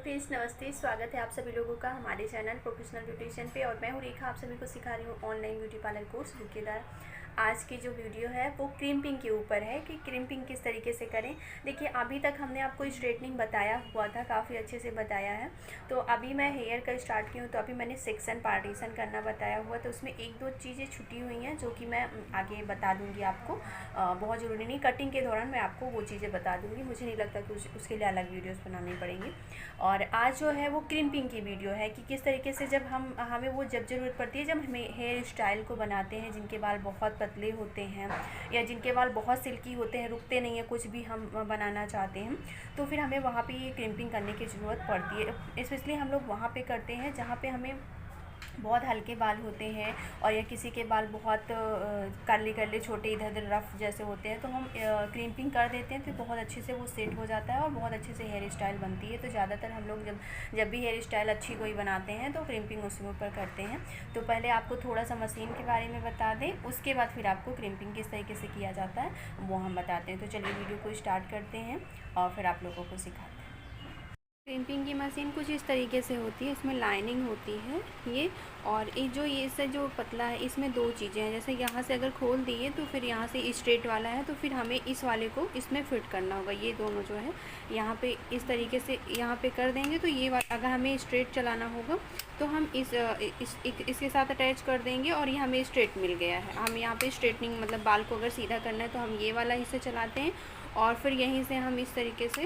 Friends, नमस्ते। स्वागत है आप सभी लोगों का हमारे चैनल प्रोफेशनल ब्यूटिशियन पे। और मैं हूँ रेखा, आप सभी को सिखा रही हूँ ऑनलाइन ब्यूटी पार्लर कोर्स रुकेदार। आज की जो वीडियो है वो क्रिम्पिंग के ऊपर है कि क्रिम्पिंग किस तरीके से करें। देखिए, अभी तक हमने आपको स्ट्रेटनिंग बताया हुआ था, काफ़ी अच्छे से बताया है। तो अभी मैं हेयर का स्टार्ट की हूँ, तो अभी मैंने सेक्शन पार्टीशन करना बताया हुआ, तो उसमें एक दो चीज़ें छुटी हुई हैं जो कि मैं आगे बता दूँगी आपको। बहुत ज़रूरी नहीं, कटिंग के दौरान मैं आपको वो चीज़ें बता दूँगी। मुझे नहीं लगता कि उसके लिए अलग वीडियोज़ बनानी पड़ेंगी। और आज जो है वो क्रिम्पिंग की वीडियो है कि किस तरीके से जब हमें वो जब ज़रूरत पड़ती है, जब हमें हेयर स्टाइल को बनाते हैं, जिनके बाल बहुत पतले होते हैं या जिनके बाल बहुत सिल्की होते हैं, रुकते नहीं है, कुछ भी हम बनाना चाहते हैं, तो फिर हमें वहाँ पे ये क्रिम्पिंग करने की ज़रूरत पड़ती है। स्पेशली हम लोग वहाँ पे करते हैं जहाँ पे हमें बहुत हल्के बाल होते हैं और या किसी के बाल बहुत कर्ली कर्ली छोटे इधर उधर रफ जैसे होते हैं, तो हम क्रिम्पिंग कर देते हैं, तो बहुत अच्छे से वो सेट हो जाता है और बहुत अच्छे से हेयर स्टाइल बनती है। तो ज़्यादातर हम लोग जब भी हेयर स्टाइल अच्छी कोई बनाते हैं तो क्रिम्पिंग उसी ऊपर करते हैं। तो पहले आपको थोड़ा सा मशीन के बारे में बता दें, उसके बाद फिर आपको क्रिम्पिंग किस तरीके से किया जाता है वो हम बताते हैं। तो चलिए वीडियो को स्टार्ट करते हैं और फिर आप लोगों को सिखाते हैं। क्रिम्पिंग की मशीन कुछ इस तरीके से होती है, इसमें लाइनिंग होती है ये, और ये से जो पतला है इसमें दो चीज़ें हैं। जैसे यहाँ से अगर खोल दिए तो फिर यहाँ से स्ट्रेट वाला है, तो फिर हमें इस वाले को इसमें फिट करना होगा। ये दोनों जो है यहाँ पे इस तरीके से यहाँ पे कर देंगे, तो ये वाला अगर हमें स्ट्रेट चलाना होगा तो हम इसके साथ अटैच कर देंगे और ये हमें स्ट्रेट मिल गया है। हम यहाँ पे स्ट्रेटनिंग मतलब बाल को अगर सीधा करना है तो हम ये वाला हिस्सा चलाते हैं और फिर यहीं से हम इस तरीके से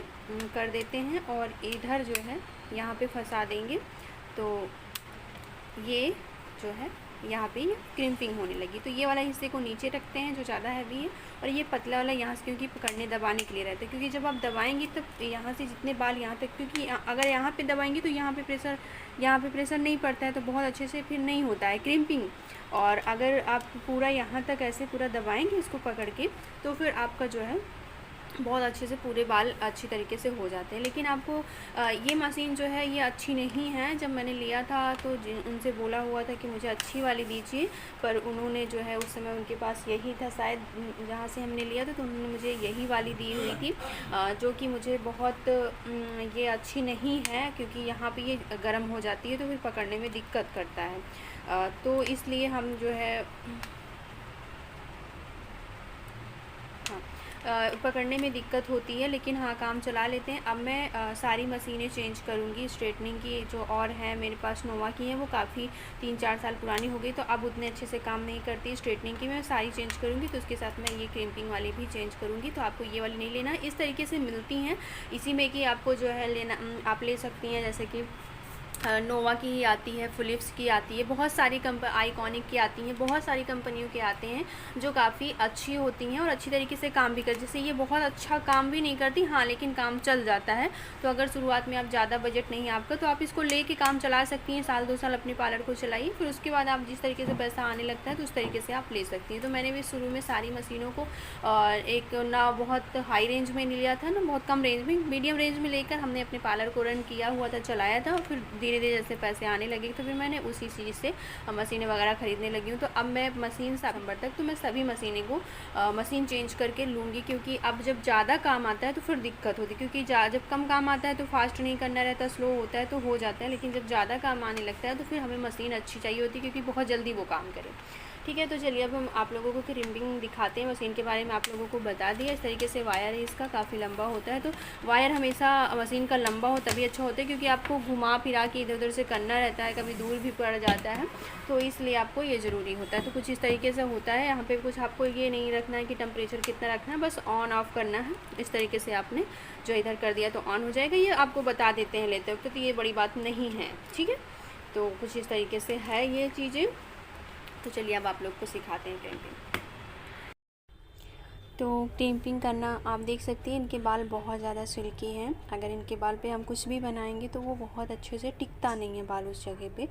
कर देते हैं और इधर जो है यहाँ पे फंसा देंगे। तो ये जो है यहाँ पे क्रिम्पिंग होने लगी। तो ये वाला हिस्से को नीचे रखते हैं जो ज़्यादा हैवी है, और ये पतला वाला यहाँ से, क्योंकि पकड़ने दबाने के लिए रहता है। क्योंकि जब आप दबाएंगे तब यहाँ से जितने बाल यहाँ तक, क्योंकि अगर यहाँ पे दबाएंगे तो यहाँ पे प्रेशर नहीं पड़ता है, तो बहुत अच्छे से फिर नहीं होता है क्रिम्पिंग। और अगर आप पूरा यहाँ तक ऐसे पूरा दबाएंगे इसको पकड़ के, तो फिर आपका जो है बहुत अच्छे से पूरे बाल अच्छी तरीके से हो जाते हैं। लेकिन आपको ये मशीन जो है ये अच्छी नहीं है। जब मैंने लिया था तो उनसे बोला हुआ था कि मुझे अच्छी वाली दीजिए, पर उन्होंने जो है उस समय उनके पास यही था शायद, जहाँ से हमने लिया था, तो उन्होंने मुझे यही वाली दी हुई थी, जो कि मुझे बहुत ये अच्छी नहीं है, क्योंकि यहाँ पे ये गर्म हो जाती है तो फिर पकड़ने में दिक्कत करता है। तो इसलिए हम जो है पकड़ने में दिक्कत होती है, लेकिन हाँ काम चला लेते हैं। अब मैं सारी मशीनें चेंज करूँगी। स्ट्रेटनिंग की जो और हैं मेरे पास नोवा की हैं, वो काफ़ी 3-4 साल पुरानी हो गई, तो अब उतने अच्छे से काम नहीं करती। स्ट्रेटनिंग की मैं सारी चेंज करूँगी, तो उसके साथ मैं ये क्रिम्पिंग वाली भी चेंज करूँगी। तो आपको ये वाली नहीं लेना, इस तरीके से मिलती हैं इसी में कि आपको जो है लेना, आप ले सकती हैं। जैसे कि नोवा की ही आती है, फिलिप्स की आती है, बहुत सारी आइकॉनिक की आती हैं, बहुत सारी कंपनियों के आते हैं जो काफ़ी अच्छी होती हैं और अच्छी तरीके से काम भी कर। जैसे ये बहुत अच्छा काम भी नहीं करती, हाँ, लेकिन काम चल जाता है। तो अगर शुरुआत में आप ज़्यादा बजट नहीं है आपका, तो आप इसको ले काम चला सकती हैं। 1-2 साल अपने पार्लर को चलाइए, फिर उसके बाद आप जिस तरीके से पैसा आने लगता है तो उस तरीके से आप ले सकती हैं। तो मैंने भी शुरू में सारी मशीनों को एक ना बहुत हाई रेंज में लिया था, ना बहुत कम रेंज में, मीडियम रेंज में लेकर हमने अपने पार्लर को रन किया हुआ था, चलाया था। फिर धीरे धीरे जैसे पैसे आने लगे तो फिर मैंने उसी चीज़ से मशीनें वगैरह ख़रीदने लगी हूँ। तो अब मैं मशीन सितंबर तक तो मैं सभी मशीनें को मशीन चेंज करके लूँगी, क्योंकि अब जब ज़्यादा काम आता है तो फिर दिक्कत होती है। क्योंकि जब कम काम आता है तो फास्ट नहीं करना रहता, स्लो होता है तो हो जाता है, लेकिन जब ज़्यादा काम आने लगता है तो फिर हमें मशीन अच्छी चाहिए होती है, क्योंकि बहुत जल्दी वो काम करे। ठीक है, तो चलिए अब हम आप लोगों को क्रिम्पिंग दिखाते हैं। मशीन के बारे में आप लोगों को बता दिया। इस तरीके से वायर है, इसका काफ़ी लंबा होता है। तो वायर हमेशा मशीन का लंबा हो तभी अच्छा होता है, क्योंकि आपको घुमा फिरा के इधर उधर से करना रहता है, कभी दूर भी पड़ जाता है, तो इसलिए आपको ये ज़रूरी होता है। तो कुछ इस तरीके से होता है। यहाँ पर कुछ आपको ये नहीं रखना है कि टेम्परेचर कितना रखना है, बस ऑन ऑफ़ करना है। इस तरीके से आपने जो इधर कर दिया तो ऑन हो जाएगा। ये आपको बता देते हैं लेते वक्त, तो ये बड़ी बात नहीं है। ठीक है, तो कुछ इस तरीके से है ये चीज़ें। तो चलिए अब आप लोग को सिखाते हैं क्रिम्पिंग। तो क्रिम्पिंग करना आप देख सकती हैं, इनके बाल बहुत ज़्यादा सिल्की हैं। अगर इनके बाल पे हम कुछ भी बनाएंगे तो वो बहुत अच्छे से टिकता नहीं है बाल उस जगह पे।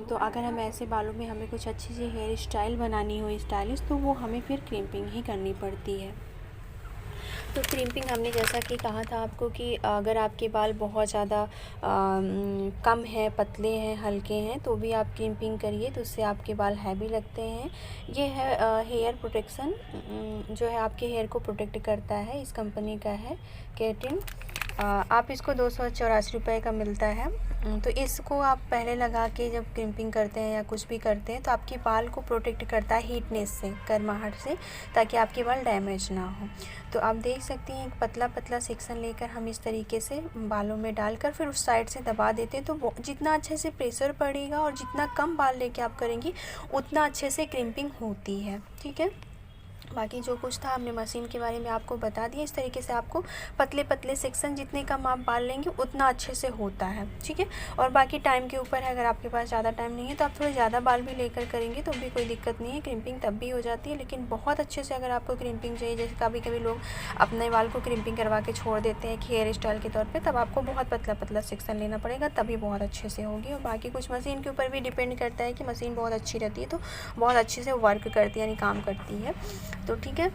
तो अगर हम ऐसे बालों में हमें कुछ अच्छी सी हेयर स्टाइल बनानी हो स्टाइलिश, तो वो हमें फिर क्रिम्पिंग ही करनी पड़ती है। तो क्रिम्पिंग हमने जैसा कि कहा था आपको कि अगर आपके बाल बहुत ज़्यादा कम है, पतले हैं, हल्के हैं, तो भी आप क्रिम्पिंग करिए, तो उससे आपके बाल हैवी लगते हैं। ये है हेयर प्रोटेक्शन, जो है आपके हेयर को प्रोटेक्ट करता है। इस कंपनी का है केराटिन। आप इसको 284 रुपये का मिलता है। तो इसको आप पहले लगा के जब क्रिम्पिंग करते हैं या कुछ भी करते हैं तो आपके बाल को प्रोटेक्ट करता है हीटनेस से, गर्माहट से, ताकि आपके बाल डैमेज ना हो। तो आप देख सकती हैं एक पतला पतला सेक्शन लेकर हम इस तरीके से बालों में डालकर फिर उस साइड से दबा देते हैं। तो जितना अच्छे से प्रेशर पड़ेगा और जितना कम बाल लेके आप करेंगी उतना अच्छे से क्रिम्पिंग होती है। ठीक है, बाकी जो कुछ था हमने मशीन के बारे में आपको बता दिया। इस तरीके से आपको पतले पतले सेक्शन जितने कम आप बाल लेंगे उतना अच्छे से होता है। ठीक है, और बाकी टाइम के ऊपर है, अगर आपके पास ज़्यादा टाइम नहीं है तो आप थोड़े ज़्यादा बाल भी लेकर करेंगे तो भी कोई दिक्कत नहीं है, क्रिम्पिंग तब भी हो जाती है। लेकिन बहुत अच्छे से अगर आपको क्रिम्पिंग चाहिए, जैसे कभी कभी लोग अपने बाल को क्रिम्पिंग करवा के छोड़ देते हैं हेयर स्टाइल के तौर पर, तब आपको बहुत पतला पतला सेक्शन लेना पड़ेगा, तभी बहुत अच्छे से होगी। और बाकी कुछ मशीन के ऊपर भी डिपेंड करता है कि मशीन बहुत अच्छी रहती है तो बहुत अच्छे से वर्क करती है, यानी काम करती है। तो ठीक है,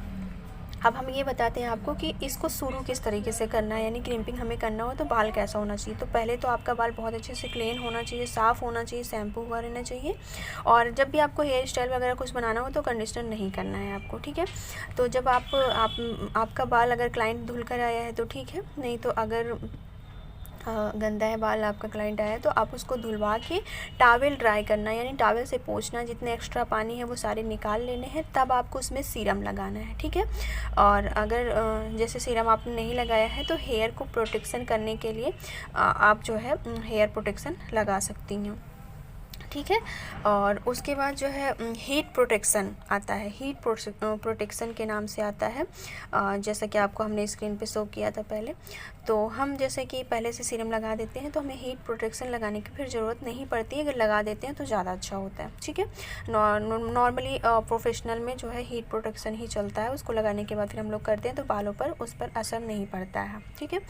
अब हम ये बताते हैं आपको कि इसको शुरू किस तरीके से करना है, यानी क्रिम्पिंग हमें करना हो तो बाल कैसा होना चाहिए। तो पहले तो आपका बाल बहुत अच्छे से क्लीन होना चाहिए, साफ़ होना चाहिए, शैम्पू हुआ रहना चाहिए। और जब भी आपको हेयर स्टाइल वगैरह कुछ बनाना हो तो कंडीशनर नहीं करना है आपको। ठीक है, तो जब आपका बाल अगर क्लाइंट धुल कर आया है तो ठीक है, नहीं तो अगर गंदा है बाल, आपका क्लाइंट आया है तो आप उसको धुलवा के टॉवेल ड्राई करना, यानी टॉवेल से पोंछना, जितने एक्स्ट्रा पानी है वो सारे निकाल लेने हैं, तब आपको उसमें सीरम लगाना है। ठीक है, और अगर जैसे सीरम आपने नहीं लगाया है तो हेयर को प्रोटेक्शन करने के लिए आप जो है हेयर प्रोटेक्शन लगा सकती हैं। ठीक है, और उसके बाद जो है हीट प्रोटेक्शन आता है, हीट प्रोटेक्शन के नाम से आता है। जैसा कि आपको हमने स्क्रीन पे शो किया था पहले, तो हम जैसे कि पहले से सीरम लगा देते हैं तो हमें हीट प्रोटेक्शन लगाने की फिर ज़रूरत नहीं पड़ती है, अगर लगा देते हैं तो ज़्यादा अच्छा होता है। ठीक है, नॉर्मली प्रोफेशनल में जो है हीट प्रोटेक्शन ही चलता है, उसको लगाने के बाद फिर हम लोग करते हैं तो बालों पर उस पर असर नहीं पड़ता है। ठीक है,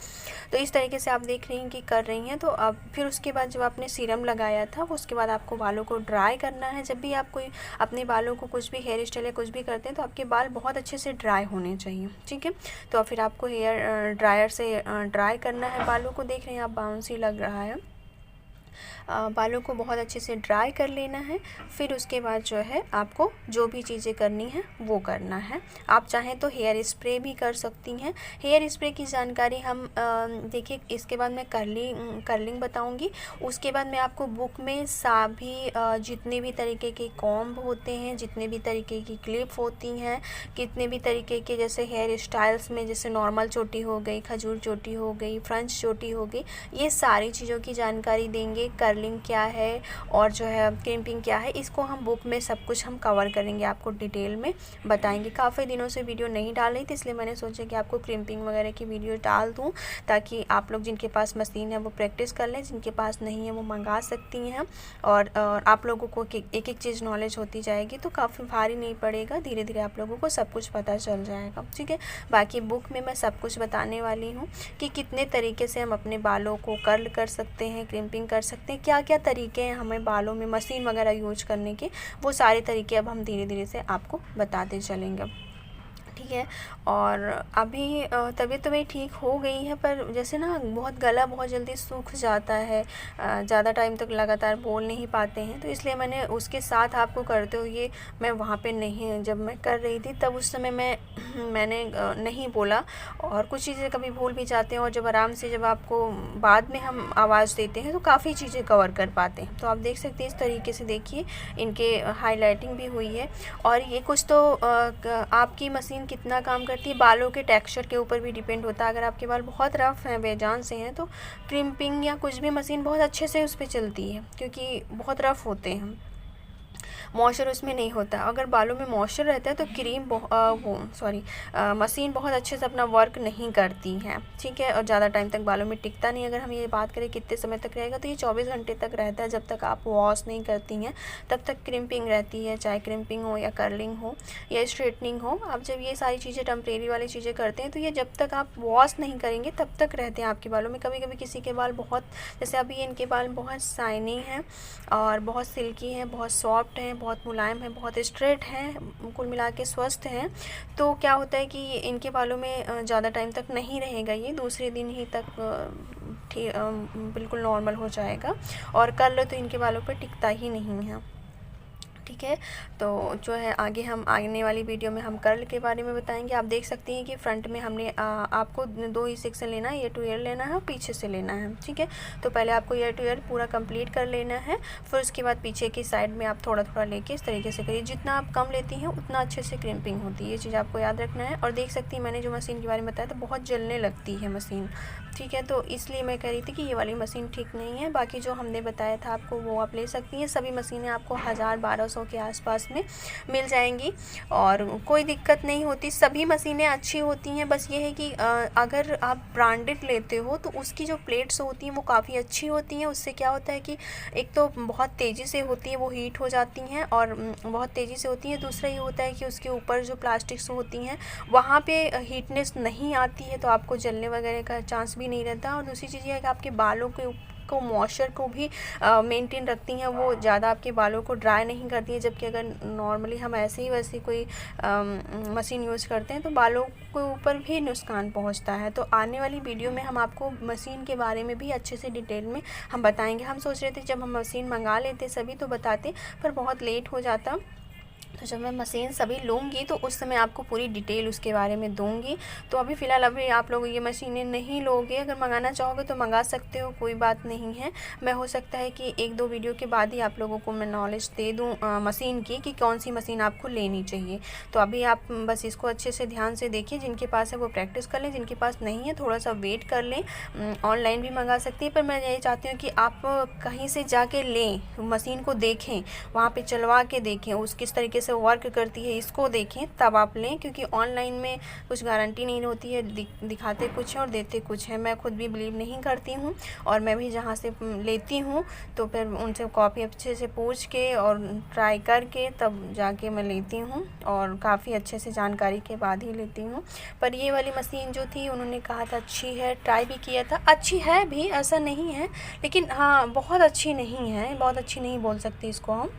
तो इस तरीके से आप देख रही हैं कि कर रही हैं। तो अब फिर उसके बाद जब आपने सीरम लगाया था उसके बाद आपको बालों को ड्राई करना है। जब भी आप कोई अपने बालों को कुछ भी हेयर स्टाइल या कुछ भी करते हैं तो आपके बाल बहुत अच्छे से ड्राई होने चाहिए। ठीक है, तो फिर आपको हेयर ड्रायर से ड्राई करना है बालों को। देख रहे हैं आप, बाउंसी लग रहा है, बालों को बहुत अच्छे से ड्राई कर लेना है। फिर उसके बाद जो है आपको जो भी चीज़ें करनी है वो करना है। आप चाहें तो हेयर स्प्रे भी कर सकती हैं। हेयर स्प्रे की जानकारी हम देखिए इसके बाद मैं कर्लिंग बताऊंगी। उसके बाद मैं आपको बुक में सभी जितने भी तरीके के कॉम्ब होते हैं, जितने भी तरीके की क्लिप होती हैं, कितने भी तरीके के जैसे हेयर स्टाइल्स में, जैसे नॉर्मल चोटी हो गई, खजूर चोटी हो गई, फ्रेंच चोटी हो गई, ये सारी चीज़ों की जानकारी देंगे। कर्लिंग क्या है और जो है क्रिम्पिंग क्या है, इसको हम बुक में सब कुछ हम कवर करेंगे, आपको डिटेल में बताएंगे। काफ़ी दिनों से वीडियो नहीं डाल रही थी, इसलिए मैंने सोचा कि आपको क्रिम्पिंग वगैरह की वीडियो डाल दूं, ताकि आप लोग जिनके पास मशीन है वो प्रैक्टिस कर लें, जिनके पास नहीं है वो मंगा सकती हैं। और आप लोगों को एक एक चीज़ नॉलेज होती जाएगी तो काफ़ी भारी नहीं पड़ेगा, धीरे धीरे आप लोगों को सब कुछ पता चल जाएगा। ठीक है, बाकी बुक में मैं सब कुछ बताने वाली हूँ कि कितने तरीके से हम अपने बालों को कर्ल कर सकते हैं, क्रिम्पिंग कर सकते हैं, क्या क्या तरीके हैं हमें बालों में मशीन वगैरह यूज करने के, वो सारे तरीके अब हम धीरे धीरे से आपको बताते चलेंगे। ठीक है, और अभी तबीयत तो मेरी ठीक हो गई है, पर जैसे ना बहुत गला बहुत जल्दी सूख जाता है, ज़्यादा टाइम तक लगातार बोल नहीं पाते हैं, तो इसलिए मैंने उसके साथ आपको करते हुए मैं वहाँ पे नहीं, जब मैं कर रही थी तब उस समय मैंने नहीं बोला, और कुछ चीज़ें कभी भूल भी जाते हैं, और जब आराम से जब आपको बाद में हम आवाज़ देते हैं तो काफ़ी चीज़ें कवर कर पाते हैं। तो आप देख सकते हैं इस तरीके से, देखिए इनके हाईलाइटिंग भी हुई है। और ये कुछ तो आपकी मशीन कितना काम करती है बालों के टेक्सचर के ऊपर भी डिपेंड होता है। अगर आपके बाल बहुत रफ़ हैं, बेजान से हैं, तो क्रिम्पिंग या कुछ भी मशीन बहुत अच्छे से उस पर चलती है, क्योंकि बहुत रफ़ होते हैं, मॉइस्चर उसमें नहीं होता। अगर बालों में मॉइस्चर रहता है तो मशीन बहुत अच्छे से अपना वर्क नहीं करती है। ठीक है, और ज़्यादा टाइम तक बालों में टिकता नहीं। अगर हम ये बात करें कितने समय तक रहेगा, तो ये 24 घंटे तक रहता है। जब तक आप वॉश नहीं करती हैं तब तक क्रिम्पिंग रहती है, चाहे क्रिम्पिंग हो या कर्लिंग हो या स्ट्रेटनिंग हो। आप जब ये सारी चीज़ें टेम्परेरी वाली चीज़ें करते हैं तो ये जब तक आप वॉश नहीं करेंगे तब तक रहते हैं आपके बालों में। कभी कभी किसी के बाल बहुत, जैसे अभी इनके बाल बहुत शाइनी हैं और बहुत सिल्की हैं, बहुत सॉफ्ट हैं, बहुत मुलायम है, बहुत स्ट्रेट हैं, कुल मिला के स्वस्थ हैं, तो क्या होता है कि इनके बालों में ज़्यादा टाइम तक नहीं रहेगा, ये दूसरे दिन ही तक बिल्कुल नॉर्मल हो जाएगा, और कर्ल तो इनके बालों पर टिकता ही नहीं है। ठीक है। तो जो है आगे हम आने वाली वीडियो में हम कर्ल के बारे में बताएंगे। आप देख सकती हैं कि फ्रंट में हमने आपको 2 ही सेक्शन लेना है, ईयर टू ईयर लेना है और पीछे से लेना है। ठीक है, तो पहले आपको ईयर टू ईयर पूरा कंप्लीट कर लेना है, फिर उसके बाद पीछे की साइड में आप थोड़ा थोड़ा लेके इस तरीके से करिए। जितना आप कम लेती हैं उतना अच्छे से क्रिम्पिंग होती है, ये चीज़ आपको याद रखना है। और देख सकती हैं मैंने जो मशीन के बारे में बताया तो बहुत जलने लगती है मशीन। ठीक है, तो इसलिए मैं कह रही थी कि ये वाली मशीन ठीक नहीं है। बाकी जो हमने बताया था आपको वो आप ले सकती हैं। सभी मशीनें आपको 1000-1200 के आसपास में मिल जाएंगी और कोई दिक्कत नहीं होती। सभी मशीनें अच्छी होती हैं, बस ये है कि अगर आप ब्रांडेड लेते हो तो उसकी जो प्लेट्स होती हैं वो काफ़ी अच्छी होती हैं। उससे क्या होता है कि एक तो बहुत तेज़ी से होती है, वो हीट हो जाती हैं और बहुत तेज़ी से होती हैं। दूसरा ये होता है कि उसके ऊपर जो प्लास्टिक्स होती हैं वहाँ पे हीटनेस नहीं आती है, तो आपको जलने वगैरह का चांस भी नहीं रहता। और दूसरी चीज़ ये है कि आपके बालों के को मॉइस्चर को भी मेंटेन रखती हैं, वो ज़्यादा आपके बालों को ड्राई नहीं करती है। जबकि अगर नॉर्मली हम ऐसे ही वैसे कोई मशीन यूज़ करते हैं तो बालों के ऊपर भी नुकसान पहुंचता है। तो आने वाली वीडियो में हम आपको मशीन के बारे में भी अच्छे से डिटेल में हम बताएंगे। हम सोच रहे थे जब हम मशीन मंगा लेते सभी तो बताते, पर बहुत लेट हो जाता। तो जब मैं मशीन सभी लूँगी तो उस समय आपको पूरी डिटेल उसके बारे में दूँगी। तो अभी फ़िलहाल अभी आप लोग ये मशीनें नहीं लोगे, अगर मंगाना चाहोगे तो मंगा सकते हो, कोई बात नहीं है। मैं हो सकता है कि 1-2 वीडियो के बाद ही आप लोगों को मैं नॉलेज दे दूँ मशीन की कि कौन सी मशीन आपको लेनी चाहिए। तो अभी आप बस इसको अच्छे से ध्यान से देखिए, जिनके पास है वो प्रैक्टिस कर लें, जिनके पास नहीं है थोड़ा सा वेट कर लें। ऑनलाइन भी मंगा सकती है, पर मैं यही चाहती हूँ कि आप कहीं से जाके लें, मशीन को देखें, वहाँ पर चलवा के देखें, उस किस तरीके से वर्क करती है इसको देखें, तब आप लें। क्योंकि ऑनलाइन में कुछ गारंटी नहीं होती है, दिखाते कुछ है और देते कुछ है। मैं खुद भी बिलीव नहीं करती हूँ और मैं भी जहाँ से लेती हूँ तो फिर उनसे कॉपी अच्छे से पूछ के और ट्राई करके तब जाके मैं लेती हूँ और काफ़ी अच्छे से जानकारी के बाद ही लेती हूँ। पर ये वाली मशीन जो थी उन्होंने कहा था अच्छी है, ट्राई भी किया था, अच्छी है भी, ऐसा नहीं है, लेकिन हाँ बहुत अच्छी नहीं है, बहुत अच्छी नहीं बोल सकती इसको हम।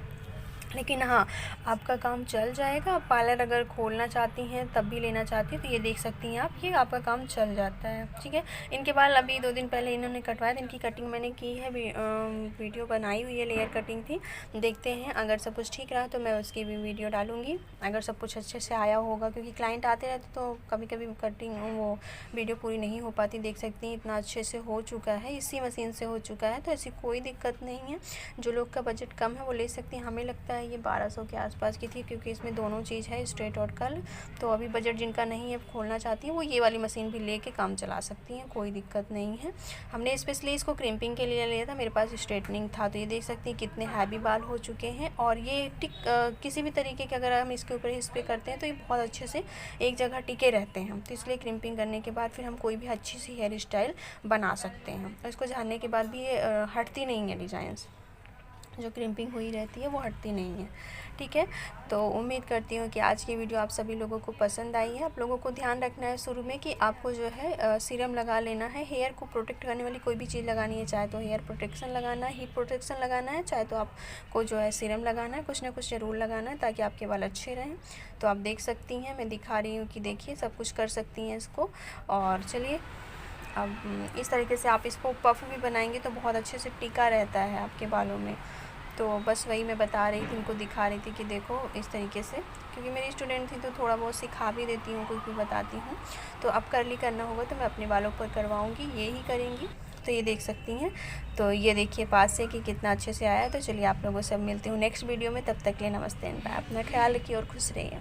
लेकिन हाँ, आपका काम चल जाएगा। पार्लर अगर खोलना चाहती हैं तब भी लेना चाहती हैं तो ये देख सकती हैं आप, ये आपका काम चल जाता है। ठीक है, इनके बाल अभी 2 दिन पहले इन्होंने कटवाए थे, इनकी कटिंग मैंने की है, वीडियो बनाई हुई है, लेयर कटिंग थी। देखते हैं अगर सब कुछ ठीक रहा तो मैं उसकी भी वीडियो डालूँगी, अगर सब कुछ अच्छे से आया होगा। क्योंकि क्लाइंट आते रहते तो कभी कभी कटिंग वो वीडियो पूरी नहीं हो पाती। देख सकती हैं इतना अच्छे से हो चुका है, इसी मशीन से हो चुका है, तो ऐसी कोई दिक्कत नहीं है। जो लोग का बजट कम है वो ले सकते हैं। हमें लगता है ये 1200 के आसपास की थी, क्योंकि इसमें दोनों चीज़ है, स्ट्रेट और कर्ल। तो अभी बजट जिनका नहीं है खोलना चाहती है वो ये वाली मशीन भी लेके काम चला सकती हैं, कोई दिक्कत नहीं है। हमने स्पेशली इसको क्रिम्पिंग के लिए लिया था, मेरे पास स्ट्रेटनिंग था। तो ये देख सकती हैं कितने हैवी बाल हो चुके हैं और ये किसी भी तरीके के अगर हम इसके ऊपर स्प्रे करते हैं तो ये बहुत अच्छे से एक जगह टिके रहते हैं। तो इसलिए क्रिम्पिंग करने के बाद फिर हम कोई भी अच्छी सी हेयर स्टाइल बना सकते हैं। और इसको झाड़ने के बाद भी ये हटती नहीं है, डिज़ाइंस जो क्रिम्पिंग हुई रहती है वो हटती नहीं है। ठीक है, तो उम्मीद करती हूँ कि आज की वीडियो आप सभी लोगों को पसंद आई है। आप लोगों को ध्यान रखना है शुरू में कि आपको जो है सीरम लगा लेना है। हेयर को प्रोटेक्ट करने वाली कोई भी चीज़ लगानी है, चाहे तो हेयर प्रोटेक्शन लगाना है, हीट प्रोटेक्शन लगाना है, चाहे तो आपको जो है सीरम लगाना है, कुछ ना कुछ ज़रूर लगाना है ताकि आपके बाल अच्छे रहें। तो आप देख सकती हैं, मैं दिखा रही हूँ कि देखिए सब कुछ कर सकती हैं इसको। और चलिए अब इस तरीके से आप इसको पफ भी बनाएंगे तो बहुत अच्छे से टिका रहता है आपके बालों में। तो बस वही मैं बता रही थी, इनको दिखा रही थी कि देखो इस तरीके से, क्योंकि मेरी स्टूडेंट थी तो थोड़ा बहुत सिखा भी देती हूँ, कुछ भी बताती हूँ। तो अब कर्ली करना होगा तो मैं अपने बालों पर करवाऊँगी, ये ही करेंगी। तो ये देख सकती हैं, तो ये देखिए पास से कि कितना अच्छे से आया है। तो चलिए आप लोगों से अब मिलती हूँ नेक्स्ट वीडियो में, तब तक के लिए नमस्ते एंड बाय। अपना ख्याल रखिए और खुश रहिए।